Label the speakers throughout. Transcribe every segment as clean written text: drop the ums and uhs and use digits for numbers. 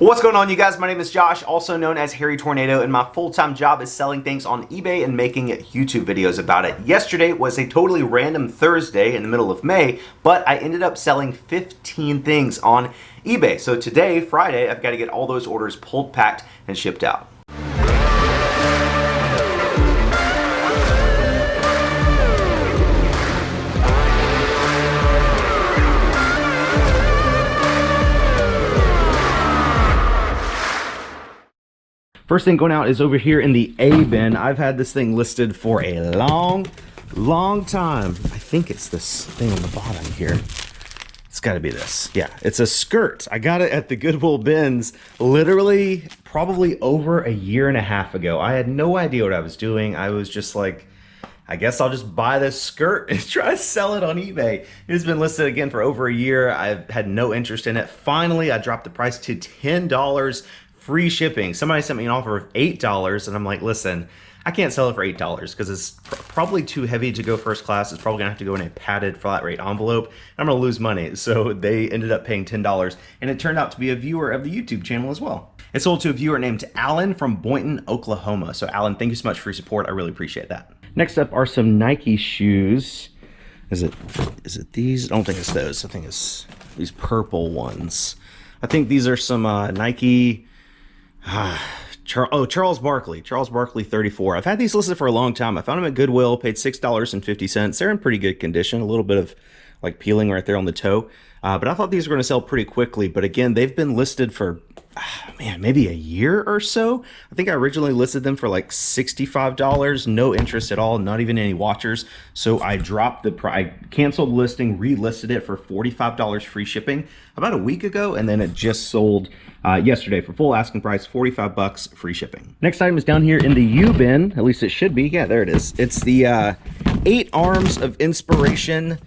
Speaker 1: What's going on, you guys? My name is Josh, also known as Hairytornado, and my full-time job is selling things on eBay and making YouTube videos about it. Yesterday was a totally random Thursday in the middle of May, but I ended up selling 15 things on eBay. So today, Friday, I've got to get all those orders pulled, packed, and shipped out. First thing going out is over here in the A bin. I've had this thing listed for a long time. I think it's this thing on the bottom here. It's got to be this. Yeah, it's a skirt. I got it at the Goodwill bins literally probably over a year and a half ago. I had no idea what I was doing. I was just like, I guess I'll just buy this skirt and try to sell it on eBay. It's been listed again for over a year. I've had no interest in it. Finally, I dropped the price to $10. Free shipping. Somebody sent me an offer of $8 and I'm like, listen, I can't sell it for $8 because it's probably too heavy to go first class. It's probably gonna have to go in a padded flat rate envelope. I'm gonna lose money. So they ended up paying $10 and it turned out to be a viewer of the YouTube channel as well. It sold to a viewer named Alan from Boynton, Oklahoma. So Alan, thank you so much for your support. I really appreciate that. Next up are some Nike shoes. Is it these? I don't think it's those. I think it's these purple ones. I think these are some Nike Charles Barkley 34. I've had these listed for a long time. I found them at Goodwill, paid $6.50. They're in pretty good condition, a little bit of like peeling right there on the toe, but I thought these were going to sell pretty quickly. But again, they've been listed for man, maybe a year or so. I think I originally listed them for like $65, no interest at all, not even any watchers. So I dropped the price, I canceled the listing, relisted it for $45 free shipping about a week ago, and then it just sold yesterday for full asking price, 45 bucks free shipping. Next item is down here in the U bin, at least it should be. Yeah, there it is. It's the 8 Arms of Inspiration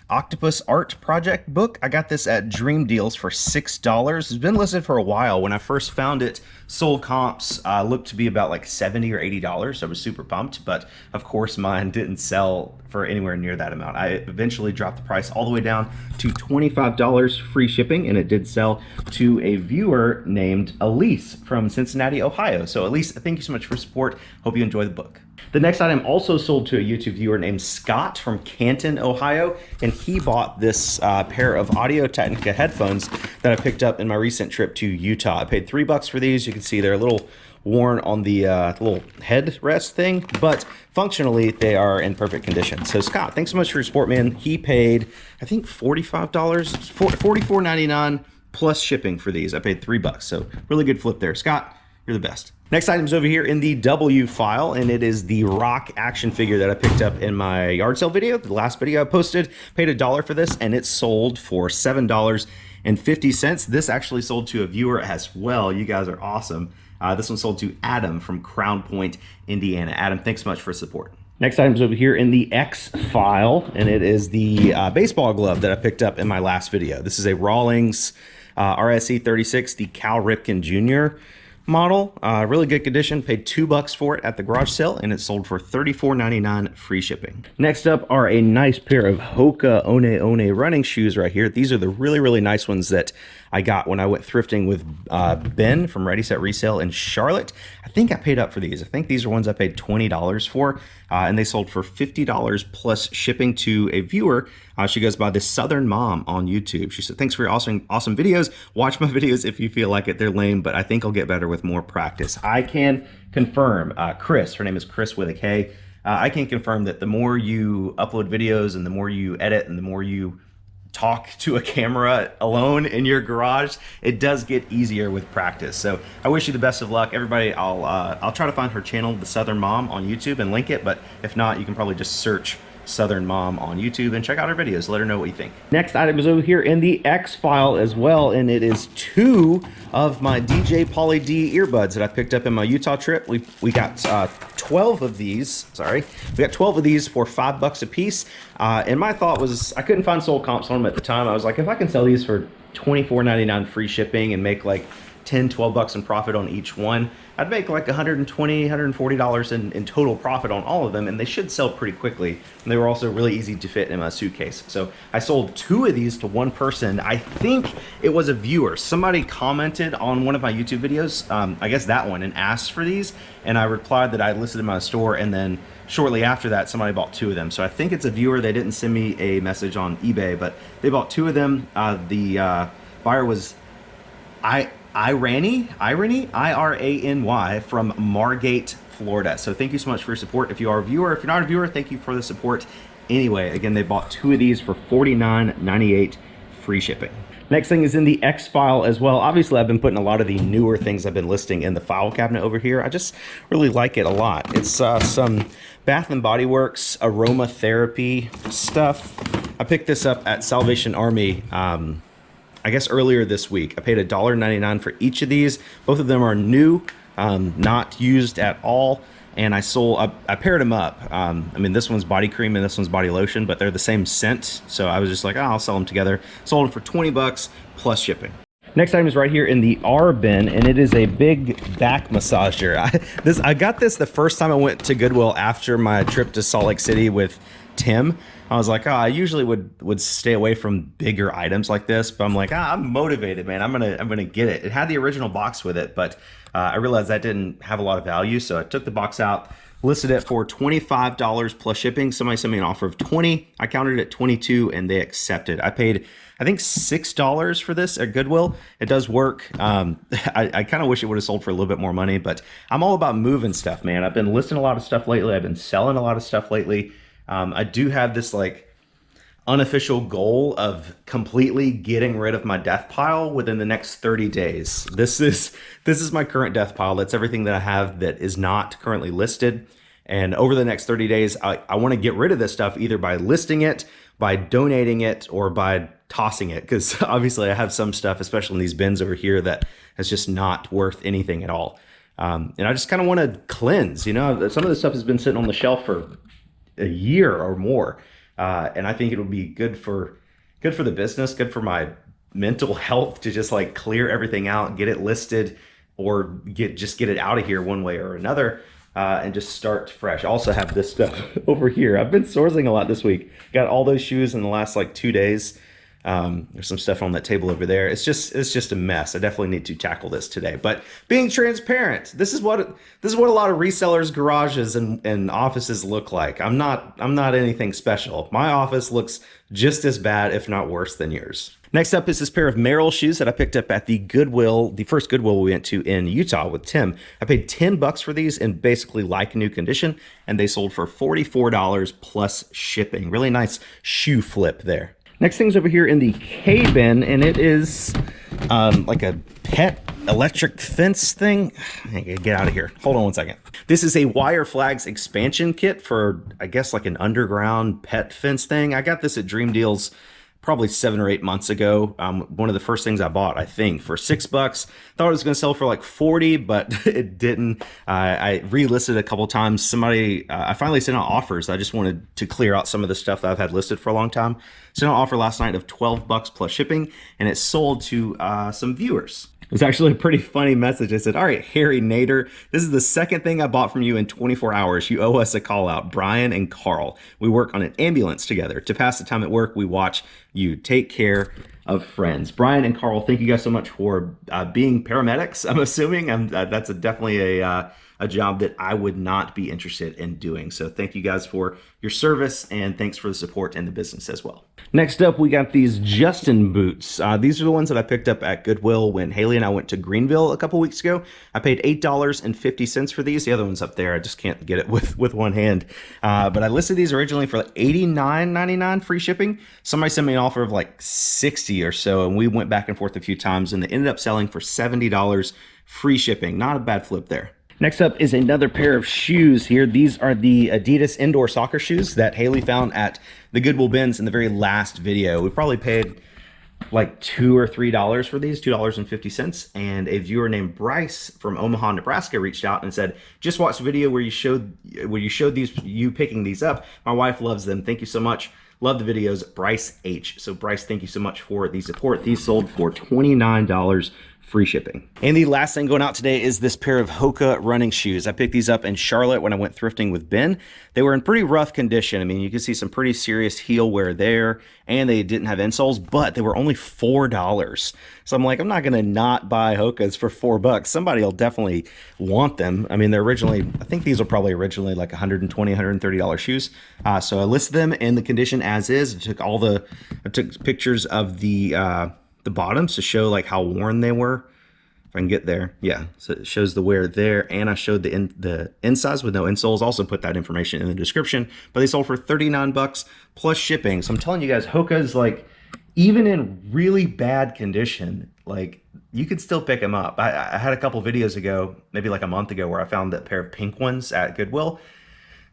Speaker 1: Octopus Art Project book. I got this at Dream Deals for $6. It's been listed for a while. When I first found it, sold comps looked to be about like $70 or $80. So I was super pumped, but of course mine didn't sell for anywhere near that amount. I eventually dropped the price all the way down to $25 free shipping, and it did sell to a viewer named Elise from Cincinnati, Ohio. So Elise, thank you so much for support. Hope you enjoy the book. The next item also sold to a YouTube viewer named Scott from Canton, Ohio, and he bought this pair of Audio-Technica headphones that I picked up in my recent trip to Utah. I paid $3 for these. You can see they're a little worn on the little headrest thing, but functionally they are in perfect condition. So Scott, thanks so much for your support, man. He paid, I think $45, $44.99 plus shipping for these. I paid $3, so really good flip there. Scott, you're the best. Next item is over here in the W file, and it is the Rock action figure that I picked up in my yard sale video. The last video I posted, paid $1 for this, and it sold for $7.50. This actually sold to a viewer as well. You guys are awesome. This one sold to Adam from Crown Point, Indiana. Adam, thanks so much for support. Next item is over here in the X file, and it is the baseball glove that I picked up in my last video. This is a Rawlings RSE 36, the Cal Ripken Jr. model. Really good condition. Paid $2 for it at the garage sale, and it sold for $34.99 free shipping. Next up are a nice pair of Hoka One One running shoes right here. These are the really nice ones that I got when I went thrifting with Ben from Ready Set Resale in Charlotte. I think I paid up for these. I think these are ones I paid $20 for, and they sold for $50 plus shipping to a viewer. She goes by the Southern Mom on YouTube. She said, thanks for your awesome videos. Watch my videos if you feel like it. They're lame, but I think I'll get better with more practice. I can confirm, Chris, her name is Chris with a K. I can confirm that the more you upload videos and the more you edit and the more you talk to a camera alone in your garage, it does get easier with practice. So I wish you the best of luck, everybody. I'll try to find her channel, the Southern Mom, on YouTube and link it, but if not, you can probably just search Southern Mom on YouTube and check out her videos. Let her know what you think. Next item is over here in the X file as well, and it is 2 of my DJ Pauly D earbuds that I picked up in my Utah trip. We got 12 of these. Sorry, we got 12 of these for $5 a piece. And my thought was, I couldn't find sold comps on them at the time. I was like, if I can sell these for $24.99 free shipping and make like 10, 12 bucks in profit on each one, I'd make like $120, $140 in total profit on all of them, and they should sell pretty quickly. And they were also really easy to fit in my suitcase. So I sold 2 of these to one person. I think it was a viewer. Somebody commented on one of my YouTube videos, I guess that one, and asked for these. And I replied that I listed in my store, and then shortly after that, somebody bought 2 of them. So I think it's a viewer. They didn't send me a message on eBay, but they bought 2 of them. The buyer was Irany, I-R-A-N-Y, from Margate, Florida. So thank you so much for your support. If you are a viewer, if you're not a viewer, thank you for the support. Anyway, again, they bought 2 of these for $49.98, free shipping. Next thing is in the X file as well. Obviously, I've been putting a lot of the newer things I've been listing in the file cabinet over here. I just really like it a lot. It's some Bath & Body Works aromatherapy stuff. I picked this up at Salvation Army, I guess earlier this week. I paid $1.99 for each of these. Both of them are new, not used at all. And I paired them up. I mean, this one's body cream and this one's body lotion, but they're the same scent. So I was just like, oh, I'll sell them together. Sold them for 20 bucks plus shipping. Next item is right here in the R bin, and it is a big back massager. I got this the first time I went to Goodwill after my trip to Salt Lake City with Tim. I was like, oh, I usually would stay away from bigger items like this, but I'm like, I'm motivated, man. I'm gonna get it. It had the original box with it, but I realized that didn't have a lot of value, so I took the box out, listed it for $25 plus shipping. Somebody sent me an offer of 20. I counted it at 22, and they accepted. I paid, I think, $6 for this at Goodwill. It does work. I kind of wish it would have sold for a little bit more money, but I'm all about moving stuff, man. I've been listing a lot of stuff lately. I've been selling a lot of stuff lately. I do have this like unofficial goal of completely getting rid of my death pile within the next 30 days. This is my current death pile. That's everything that I have that is not currently listed. And over the next 30 days, I want to get rid of this stuff either by listing it, by donating it, or by tossing it. Because obviously I have some stuff, especially in these bins over here, that is just not worth anything at all. And I just kind of want to cleanse, you know. Some of this stuff has been sitting on the shelf for a year or more. And I think it would be good for the business, good for my mental health to just like clear everything out, get it listed, or just get it out of here one way or another, and just start fresh. I also have this stuff over here. I've been sourcing a lot this week. Got all those shoes in the last like 2 days. There's some stuff on that table over there. It's just a mess. I definitely need to tackle this today. But being transparent, this is what a lot of resellers' garages and offices look like. I'm not anything special. My office looks just as bad, if not worse, than yours. Next up is this pair of Merrell shoes that I picked up at the Goodwill, the first Goodwill we went to in Utah with Tim. I paid 10 bucks for these in basically like new condition, and they sold for $44 plus shipping. Really nice shoe flip there. Next thing's over here in the K bin, and it is like a pet electric fence thing. I gotta get out of here. Hold on one second. This is a wire flags expansion kit for, I guess, like an underground pet fence thing. I got this at Dream Deals probably 7 or 8 months ago. One of the first things I bought, I think, for $6. Thought it was gonna sell for like 40, but it didn't. I relisted a couple times. Somebody, I finally sent out offers. I just wanted to clear out some of the stuff that I've had listed for a long time. Sent out an offer last night of 12 bucks plus shipping, and it sold to some viewers. It was actually a pretty funny message. I said, all right, Hairytornado, this is the second thing I bought from you in 24 hours. You owe us a call out. Brian and Carl. We work on an ambulance together. To pass the time at work, we watch you. Take care of friends. Brian and Carl, thank you guys so much for being paramedics. I'm assuming that's definitely a job that I would not be interested in doing. So thank you guys for your service, and thanks for the support in the business as well. Next up, we got these Justin boots. These are the ones that I picked up at Goodwill when Haley and I went to Greenville a couple weeks ago. I paid $8.50 for these. The other one's up there. I just can't get it with one hand. But I listed these originally for like $89.99 free shipping. Somebody sent me an offer of like $60 or so, and we went back and forth a few times, and they ended up selling for $70 free shipping. Not a bad flip there. Next up is another pair of shoes here. These are the Adidas indoor soccer shoes that Haley found at the Goodwill bins in the very last video. We probably paid like $2 or $3 for these, $2.50. And a viewer named Bryce from Omaha, Nebraska reached out and said, just watched the video where you showed you picking these up. My wife loves them. Thank you so much. Love the videos, Bryce H. So Bryce, thank you so much for the support. These sold for $29 free shipping. And the last thing going out today is this pair of Hoka running shoes. I picked these up in Charlotte when I went thrifting with Ben. They were in pretty rough condition. I mean, you can see some pretty serious heel wear there, and they didn't have insoles, but they were only $4. So I'm like, I'm not gonna not buy Hokas for $4. Somebody will definitely want them. I mean, they're originally, I think these were probably originally like $120, $130 shoes. So I listed them in the condition as is. I took pictures of the bottoms to show like how worn they were. If I can get there, yeah. So it shows the wear there, and I showed the insides with no insoles. Also put that information in the description. But they sold for $39 plus shipping. So I'm telling you guys, Hoka's, like, even in really bad condition, like, you could still pick them up. I had a couple videos ago, maybe like a month ago, where I found that pair of pink ones at Goodwill.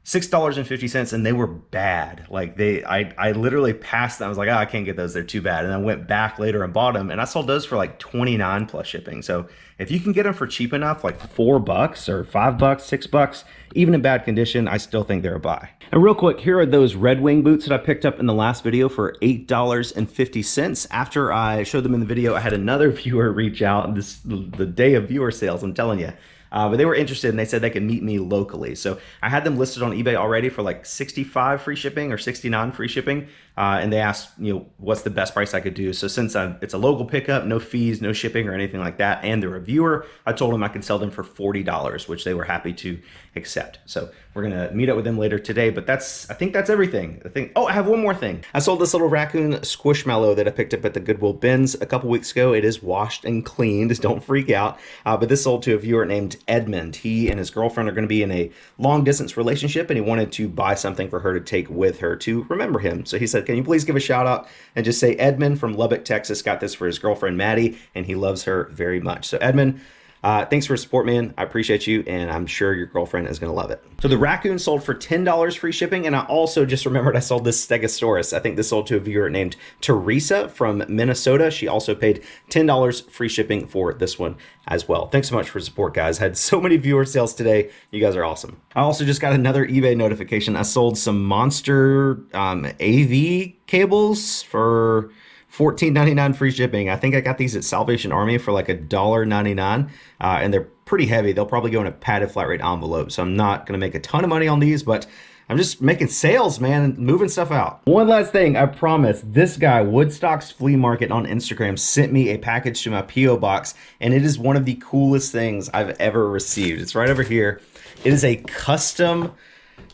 Speaker 1: $6.50, and they were bad. Like, I literally passed them. I was like, oh, I can't get those, they're too bad. And I went back later and bought them, and I sold those for like $29 plus shipping. So if you can get them for cheap enough, like $4 or $5, $6, even in bad condition, I still think they're a buy. And real quick, here are those Red Wing boots that I picked up in the last video for $8.50. After I showed them in the video, I had another viewer reach out. The day of viewer sales, I'm telling you. But they were interested, and they said they could meet me locally. So I had them listed on eBay already for like $65 free shipping or $69 free shipping. And they asked, you know, what's the best price I could do. So since it's a local pickup, no fees, no shipping or anything like that, and they're a viewer, I told them I could sell them for $40, which they were happy to accept. So we're gonna meet up with them later today, but I think that's everything. Oh, I have one more thing. I sold this little raccoon squishmallow that I picked up at the Goodwill bins a couple weeks ago. It is washed and cleaned, don't freak out. But this sold to a viewer named Edmund. He and his girlfriend are gonna be in a long distance relationship, and he wanted to buy something for her to take with her to remember him. So he said, can you please give a shout out and just say Edmund from Lubbock, Texas got this for his girlfriend, Maddie, and he loves her very much. So Edmund, thanks for your support, man. I appreciate you, and I'm sure your girlfriend is gonna love it. So the raccoon sold for $10 free shipping, and I also just remembered I sold this Stegosaurus. I think this sold to a viewer named Teresa from Minnesota. She also paid $10 free shipping for this one as well. Thanks so much for support, guys. Had so many viewer sales today. You guys are awesome. I also just got another eBay notification. I sold some Monster AV cables for $14.99 free shipping. I think I got these at Salvation Army for like $1.99, and they're pretty heavy. They'll probably go in a padded flat rate envelope, so I'm not gonna make a ton of money on these, but I'm just making sales, man, and moving stuff out. One last thing, I promise. This guy, Woodstock's Flea Market on Instagram, sent me a package to my P.O. box, and it is one of the coolest things I've ever received. It's right over here. It is a custom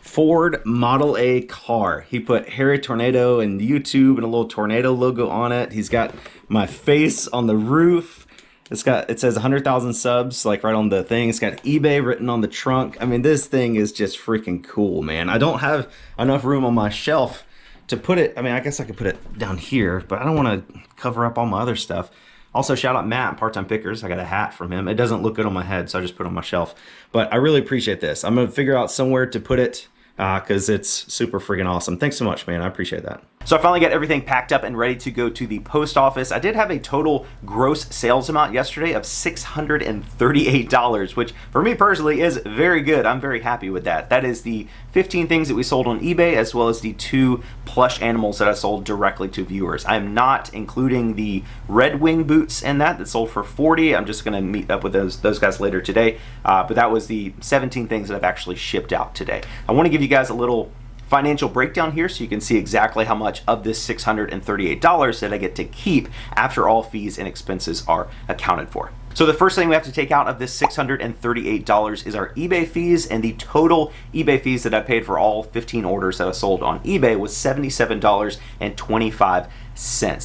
Speaker 1: Ford Model A car. He put Hairytornado and YouTube and a little tornado logo on it. He's got my face on the roof. It says 100,000 subs, like right on the thing. It's got eBay written on the trunk. I mean, this thing is just freaking cool, man. I don't have enough room on my shelf to put it. I mean, I guess I could put it down here, but I don't want to cover up all my other stuff. Also, shout out Matt, Part-Time Pickers. I got a hat from him. It doesn't look good on my head, so I just put it on my shelf. But I really appreciate this. I'm going to figure out somewhere to put it because it's super freaking awesome. Thanks so much, man. I appreciate that. So I finally got everything packed up and ready to go to the post office. I did have a total gross sales amount yesterday of $638, which for me personally is very good. I'm very happy with that. That is the 15 things that we sold on eBay, as well as the 2 plush animals that I sold directly to viewers. I'm not including the Red Wing boots in that sold for $40. I'm just gonna meet up with those guys later today. But that was the 17 things that I've actually shipped out today. I wanna give you guys a little financial breakdown here so you can see exactly how much of this $638 that I get to keep after all fees and expenses are accounted for. So the first thing we have to take out of this $638 is our eBay fees, and the total eBay fees that I paid for all 15 orders that I sold on eBay was $77.25.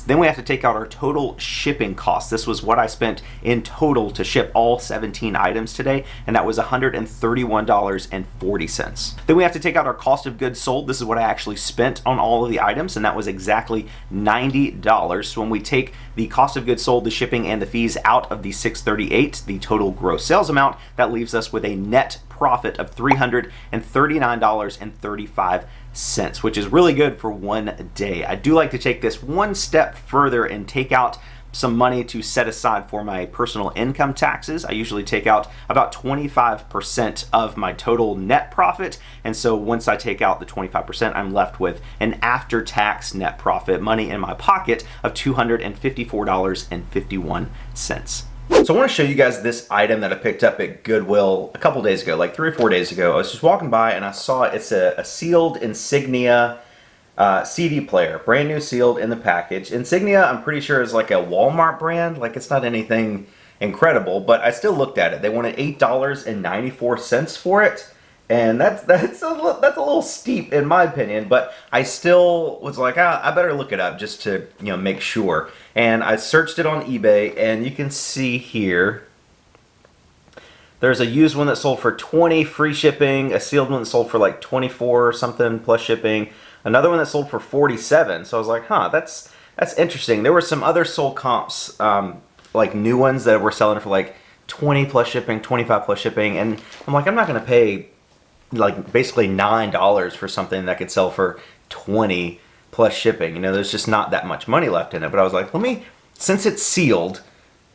Speaker 1: Then we have to take out our total shipping costs. This was what I spent in total to ship all 17 items today, and that was $131.40. Then we have to take out our cost of goods sold. This is what I actually spent on all of the items, and that was exactly $90. So when we take the cost of goods sold, the shipping, and the fees out of the $638, the total gross sales amount, that leaves us with a net profit of $339.35. Which is really good for one day. I do like to take this one step further and take out some money to set aside for my personal income taxes. I usually take out about 25% of my total net profit, and so once I take out the 25%, I'm left with an after-tax net profit, money in my pocket, of $254.51. So I want to show you guys this item that I picked up at Goodwill a couple days ago, like 3 or 4 days ago. I was just walking by and I saw it's a sealed Insignia CD player, brand new, sealed in the package. Insignia, I'm pretty sure, is like a Walmart brand. Like, it's not anything incredible, but I still looked at it. They wanted $8.94 for it, and that's a little steep in my opinion. But I still was like, I better look it up just to make sure. And I searched it on eBay, and you can see here there's a used one that sold for $20 free shipping, a sealed one that sold for like $24 or something plus shipping, another one that sold for $47. So I was like, huh, that's interesting. There were some other sold comps, like new ones that were selling for like $20 plus shipping, $25 plus shipping, and I'm like, I'm not gonna pay like basically $9 for something that could sell for $20 plus shipping. There's just not that much money left in it. But I was like, since it's sealed,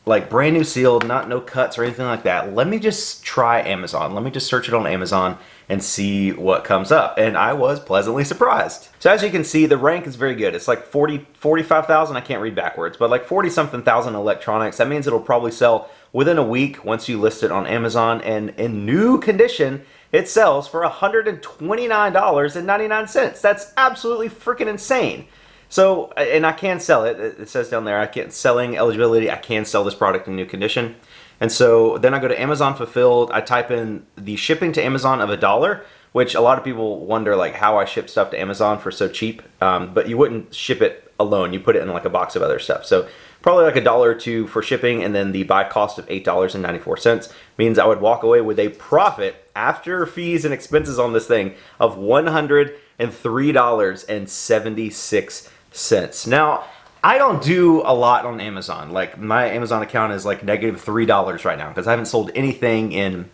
Speaker 1: like brand new sealed, no cuts or anything like that, let me just try Amazon. Let me just search it on Amazon and see what comes up. And I was pleasantly surprised. So as you can see, the rank is very good. It's like 45,000, I can't read backwards, but like 40-something thousand electronics. That means it'll probably sell within a week once you list it on Amazon. And in new condition, it sells for $129.99. That's absolutely freaking insane. So, and I can sell it. It says down there, selling eligibility, I can sell this product in new condition. And so then I go to Amazon Fulfilled. I type in the shipping to Amazon of $1, which a lot of people wonder like how I ship stuff to Amazon for so cheap. But you wouldn't ship it alone. You put it in like a box of other stuff. So probably like $1 or $2 for shipping, and then the buy cost of $8.94 means I would walk away with a profit after fees and expenses on this thing of $103.76. Now, I don't do a lot on Amazon. Like, my Amazon account is like negative $3 right now because I haven't sold anything in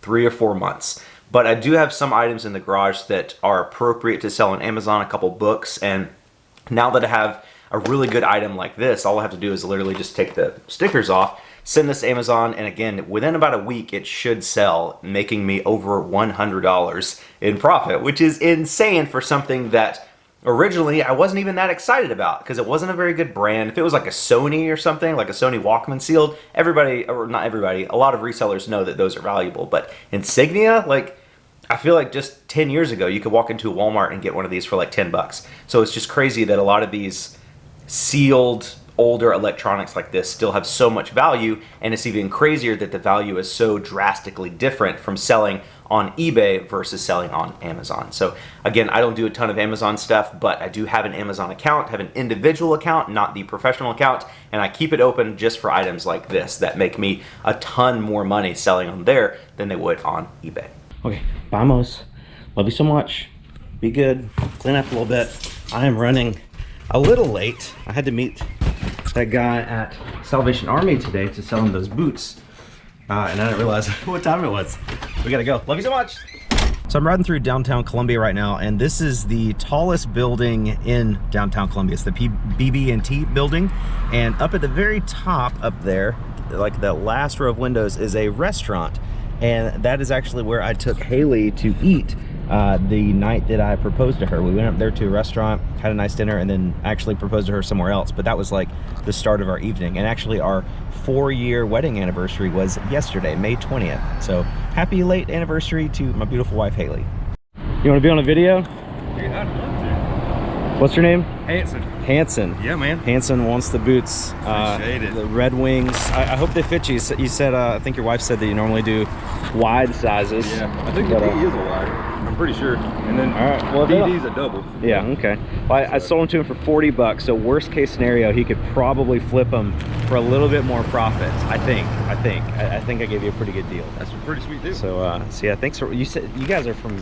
Speaker 1: 3 or 4 months. But I do have some items in the garage that are appropriate to sell on Amazon, a couple books, and now that I have a really good item like this, all I have to do is literally just take the stickers off, send this to Amazon, and again, within about a week, it should sell, making me over $100 in profit, which is insane for something that originally I wasn't even that excited about because it wasn't a very good brand. If it was like a Sony or something, like a Sony Walkman sealed, everybody, or not everybody, a lot of resellers know that those are valuable. But Insignia, like, I feel like just 10 years ago, you could walk into a Walmart and get one of these for like $10. So it's just crazy that a lot of these sealed older electronics like this still have so much value, and it's even crazier that the value is so drastically different from selling on eBay versus selling on Amazon. So again, I don't do a ton of Amazon stuff, but I do have an Amazon account, have an individual account, not the professional account, and I keep it open just for items like this that make me a ton more money selling on there than they would on eBay. Okay, vamos. Love you so much. Be good. Clean up a little bit. I am running a little late. I had to meet that guy at Salvation Army today to sell him those boots. And I didn't realize what time it was. We gotta go. Love you so much. So I'm riding through downtown Columbia right now, and this is the tallest building in downtown Columbia. It's the BB&T building, and up at the very top up there, like the last row of windows, is a restaurant. And that is actually where I took Haley to eat the night that I proposed to her. We went up there to a restaurant, had a nice dinner, and then actually proposed to her somewhere else. But that was like the start of our evening. And actually our 4-year wedding anniversary was yesterday, May 20th. So happy late anniversary to my beautiful wife, Haley. You want to be on a video?
Speaker 2: Dude, I'd love to.
Speaker 1: What's your name?
Speaker 2: Hanson.
Speaker 1: Hanson.
Speaker 2: Yeah, man.
Speaker 1: Hanson wants the boots.
Speaker 2: Appreciate it.
Speaker 1: The Red Wings. I hope they fit you. You said, I think your wife said that you normally do wide sizes.
Speaker 2: Yeah, I think the D is a wide. I'm pretty sure. And then
Speaker 1: all right, well,
Speaker 2: DD's a double.
Speaker 1: Yeah, okay. Well, I sold them to him for $40, so worst case scenario, he could probably flip them for a little bit more profit. I think I gave you a pretty good deal.
Speaker 2: That's a pretty sweet deal.
Speaker 1: So, so yeah, thanks for, you said you guys are from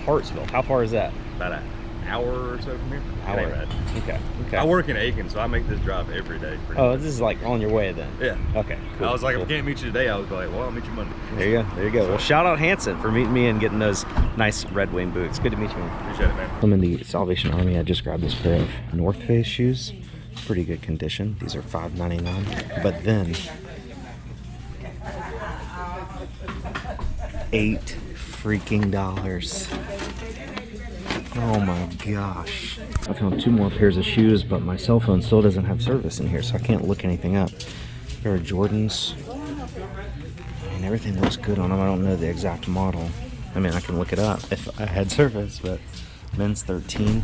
Speaker 1: Hartsville. How far is that?
Speaker 2: About an hour or so from here.
Speaker 1: Hour. Okay.
Speaker 2: I work in Aiken, so I make this drive every day.
Speaker 1: Oh, this is like on your way then?
Speaker 2: Yeah.
Speaker 1: Okay, cool.
Speaker 2: I was like, if I can't meet you today, I was like, well, I'll meet you Monday.
Speaker 1: There you go. There you go. Well, shout out Hanson for meeting me and getting those nice Red Wing boots. Good to meet you, man.
Speaker 2: Appreciate it, man.
Speaker 1: I'm in the Salvation Army. I just grabbed this pair of North Face shoes. Pretty good condition. These are $5.99. But then $8 freaking dollars. Oh my gosh. I found 2 more pairs of shoes, but my cell phone still doesn't have service in here, so I can't look anything up. Pair of Jordans. I mean, everything looks good on them. I don't know the exact model. I mean, I can look it up if I had service, but men's 13.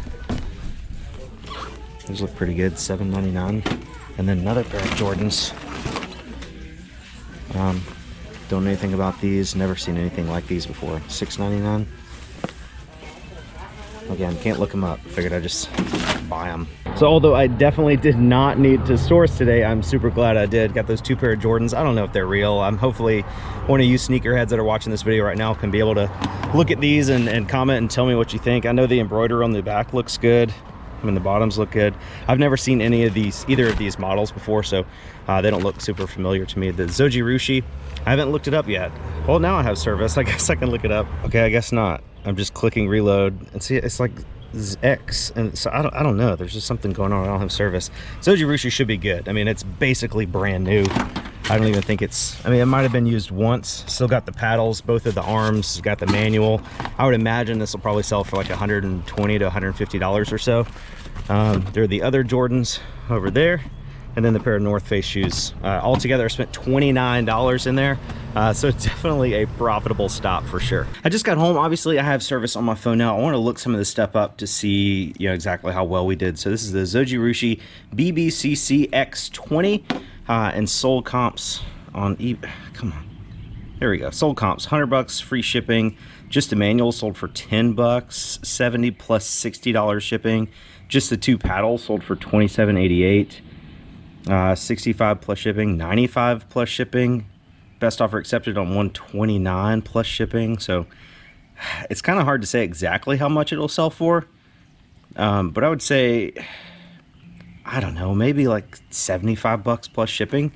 Speaker 1: These look pretty good, $7.99. And then another pair of Jordans. Don't know anything about these. Never seen anything like these before. $6.99. Again, can't look them up. Figured I'd just buy them. So although I definitely did not need to source today, I'm super glad I did. Got those 2 pair of Jordans. I don't know if they're real. I'm hopefully one of you sneakerheads that are watching this video right now can be able to look at these and comment and tell me what you think. I know the embroidery on the back looks good. I mean, the bottoms look good. I've never seen either of these models before, so they don't look super familiar to me. The Zoji Rushi, I haven't looked it up yet. Well, now I have service. I guess I can look it up. Okay, I guess not. I'm just clicking reload and see it's like X, and so I don't know. There's just something going on. I don't have service. Zoji Rushi should be good. I mean, it's basically brand new. I don't even think it's, I mean, it might have been used once. Still got the paddles, both of the arms, got the manual. I would imagine this will probably sell for like $120 to $150 or so. There are the other Jordans over there, and then the pair of North Face shoes. Altogether, I spent $29 in there. So definitely a profitable stop for sure. I just got home. Obviously, I have service on my phone now. I want to look some of this stuff up to see, you know, exactly how well we did. So this is the Zoji Rushi BBCC X20. And sold comps on eBay. Come on, there we go. Sold comps, $100, free shipping. Just the manual sold for $10, $70 plus $60 shipping. Just the 2 paddles sold for $27.88. $65 plus shipping, $95 plus shipping. Best offer accepted on $129 plus shipping. So it's kind of hard to say exactly how much it'll sell for, but I would say, I don't know, maybe like $75 plus shipping,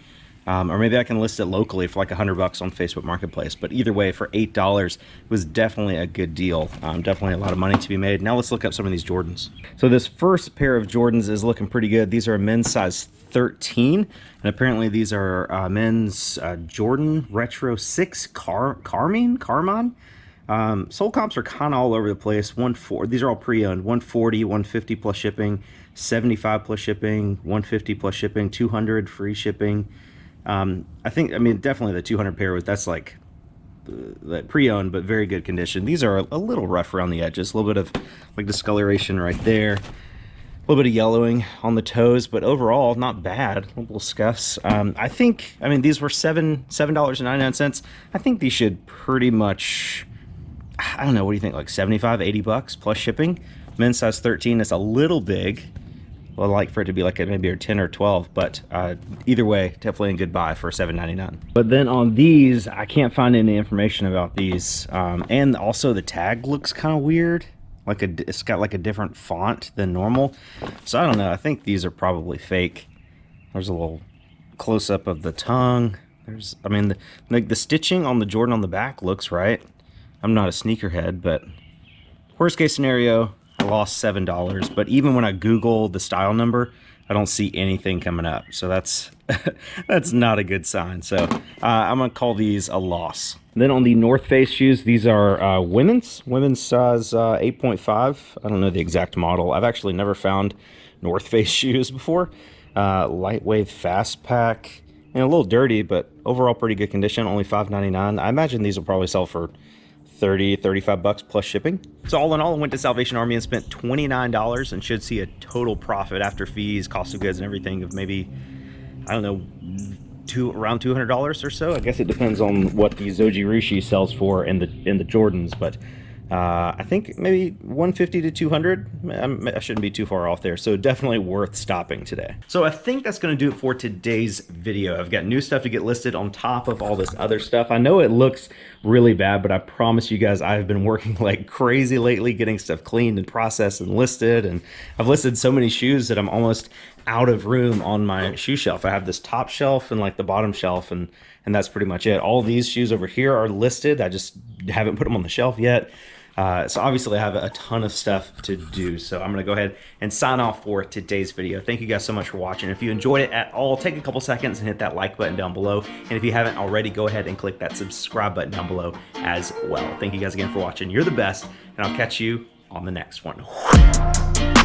Speaker 1: or maybe I can list it locally for like $100 on Facebook Marketplace. But either way, for $8, it was definitely a good deal. Definitely a lot of money to be made. Now let's look up some of these Jordans. So this first pair of Jordans is looking pretty good. These are a men's size 13, and apparently these are men's Jordan Retro 6 Carmine. Sold comps are kind of all over the place. These are all pre-owned. 140, 150 plus shipping, 75 plus shipping, 150 plus shipping, 200 free shipping. I mean, definitely the 200 pair that's like that pre-owned, but very good condition. These are a little rough around the edges, a little bit of like discoloration right there, a little bit of yellowing on the toes, but overall not bad. Little scuffs. I mean, these were $7.99. I think these should pretty much, I don't know, what do you think, like $75, $80 plus shipping? Men's size 13 is a little big. Well, I'd like for it to be like maybe a 10 or 12, but either way, definitely a good buy for $7.99. But then on these, I can't find any information about these. And also the tag looks kind of weird. It's got like a different font than normal. So I don't know, I think these are probably fake. There's a little close-up of the tongue. I mean, the stitching on the Jordan on the back looks right. I'm not a sneakerhead, but worst case scenario, I lost $7. But even when I Google the style number, I don't see anything coming up. So that's that's not a good sign. So I'm gonna call these a loss. Then on the North Face shoes, these are women's size 8.5. I don't know the exact model. I've actually never found North Face shoes before. Lightweight fast pack, and a little dirty, but overall pretty good condition. Only $5.99. I imagine these will probably sell for $35 plus shipping. So all in all, I went to Salvation Army and spent $29 and should see a total profit after fees, cost of goods, and everything of maybe, I don't know, around $200 or so. I guess it depends on what the Zoji Rushi sells for in the Jordans, but I think maybe 150 to 200. I shouldn't be too far off there. So definitely worth stopping today. So I think that's going to do it for today's video. I've got new stuff to get listed on top of all this other stuff. I know it looks really bad, but I promise you guys, I've been working like crazy lately, getting stuff cleaned and processed and listed. And I've listed so many shoes that I'm almost out of room on my shoe shelf. I have this top shelf and like the bottom shelf, and that's pretty much it. All these shoes over here are listed. I just haven't put them on the shelf yet. So obviously I have a ton of stuff to do. So I'm going to go ahead and sign off for today's video. Thank you guys so much for watching. If you enjoyed it at all, take a couple seconds and hit that like button down below. And if you haven't already, go ahead and click that subscribe button down below as well. Thank you guys again for watching. You're the best, and I'll catch you on the next one.